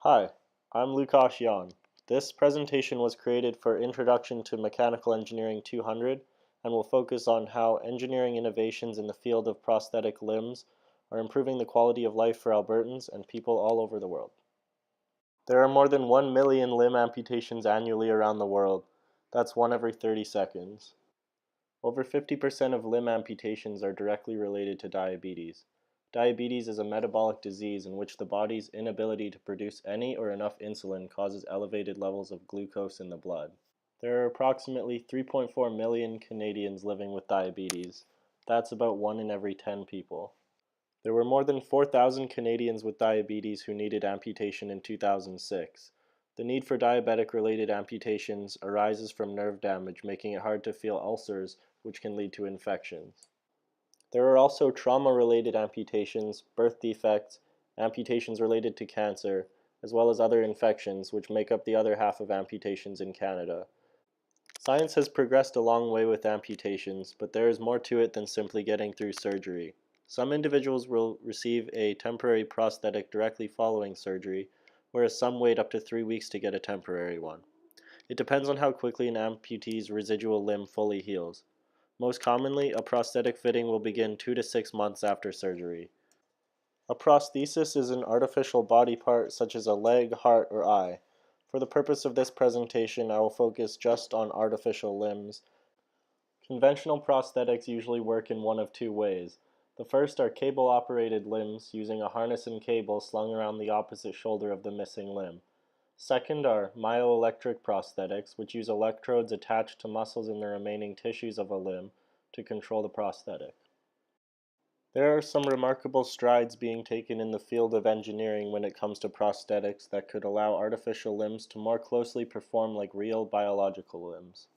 Hi, I'm Lukash Yan. This presentation was created for Introduction to Mechanical Engineering 200 and will focus on how engineering innovations in the field of prosthetic limbs are improving the quality of life for Albertans and people all over the world. There are more than 1 million limb amputations annually around the world. That's one every 30 seconds. Over 50% of limb amputations are directly related to diabetes. Diabetes is a metabolic disease in which the body's inability to produce any or enough insulin causes elevated levels of glucose in the blood. There are approximately 3.4 million Canadians living with diabetes. That's about 1 in every 10 people. There were more than 4,000 Canadians with diabetes who needed amputation in 2006. The need for diabetic-related amputations arises from nerve damage, making it hard to feel ulcers, which can lead to infections. There are also trauma-related amputations, birth defects, amputations related to cancer, as well as other infections, which make up the other half of amputations in Canada. Science has progressed a long way with amputations, but there is more to it than simply getting through surgery. Some individuals will receive a temporary prosthetic directly following surgery, whereas some wait up to 3 weeks to get a temporary one. It depends on how quickly an amputee's residual limb fully heals. Most commonly, a prosthetic fitting will begin 2 to 6 months after surgery. A prosthesis is an artificial body part such as a leg, heart, or eye. For the purpose of this presentation, I will focus just on artificial limbs. Conventional prosthetics usually work in one of two ways. The first are cable-operated limbs using a harness and cable slung around the opposite shoulder of the missing limb. Second are myoelectric prosthetics, which use electrodes attached to muscles in the remaining tissues of a limb to control the prosthetic. There are some remarkable strides being taken in the field of engineering when it comes to prosthetics that could allow artificial limbs to more closely perform like real biological limbs.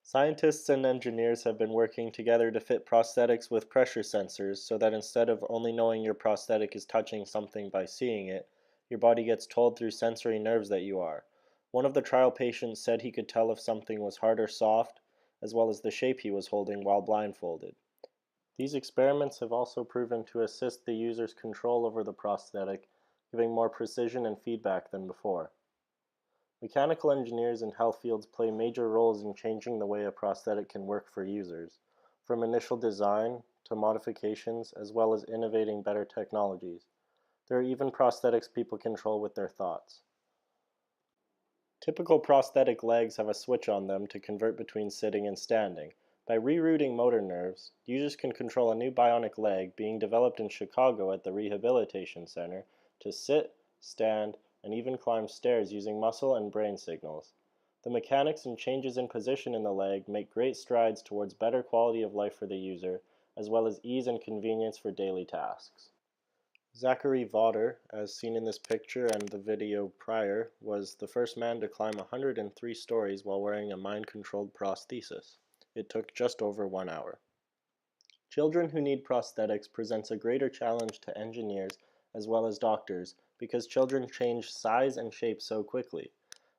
Scientists and engineers have been working together to fit prosthetics with pressure sensors so that instead of only knowing your prosthetic is touching something by seeing it, your body gets told through sensory nerves that you are. One of the trial patients said he could tell if something was hard or soft, as well as the shape he was holding while blindfolded. These experiments have also proven to assist the user's control over the prosthetic, giving more precision and feedback than before. Mechanical engineers in health fields play major roles in changing the way a prosthetic can work for users, from initial design to modifications, as well as innovating better technologies. There are even prosthetics people control with their thoughts. Typical prosthetic legs have a switch on them to convert between sitting and standing. By rerouting motor nerves, users can control a new bionic leg being developed in Chicago at the Rehabilitation Center to sit, stand, and even climb stairs using muscle and brain signals. The mechanics and changes in position in the leg make great strides towards better quality of life for the user, as well as ease and convenience for daily tasks. Zachary Vaughter, as seen in this picture and the video prior, was the first man to climb 103 stories while wearing a mind-controlled prosthesis. It took just over 1 hour. Children who need prosthetics presents a greater challenge to engineers as well as doctors because children change size and shape so quickly.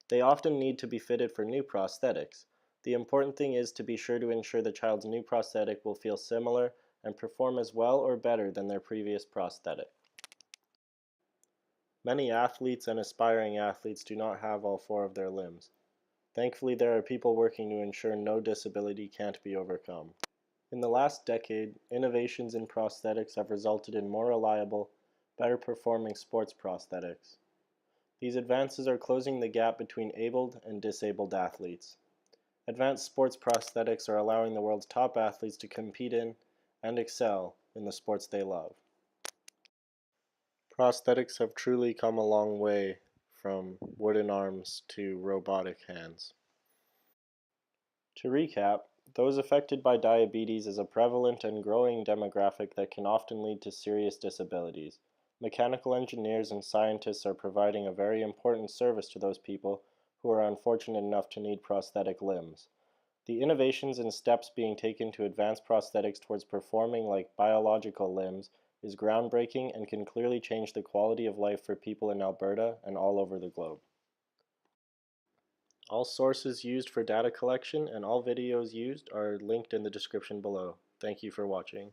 They often need to be fitted for new prosthetics. The important thing is to be sure to ensure the child's new prosthetic will feel similar and perform as well or better than their previous prosthetic. Many athletes and aspiring athletes do not have all 4 of their limbs. Thankfully, there are people working to ensure no disability can't be overcome. In the last decade, innovations in prosthetics have resulted in more reliable, better performing sports prosthetics. These advances are closing the gap between abled and disabled athletes. Advanced sports prosthetics are allowing the world's top athletes to compete in and excel in the sports they love. Prosthetics have truly come a long way from wooden arms to robotic hands. To recap, those affected by diabetes is a prevalent and growing demographic that can often lead to serious disabilities. Mechanical engineers and scientists are providing a very important service to those people who are unfortunate enough to need prosthetic limbs. The innovations and steps being taken to advance prosthetics towards performing like biological limbs is groundbreaking and can clearly change the quality of life for people in Alberta and all over the globe. All sources used for data collection and all videos used are linked in the description below. Thank you for watching.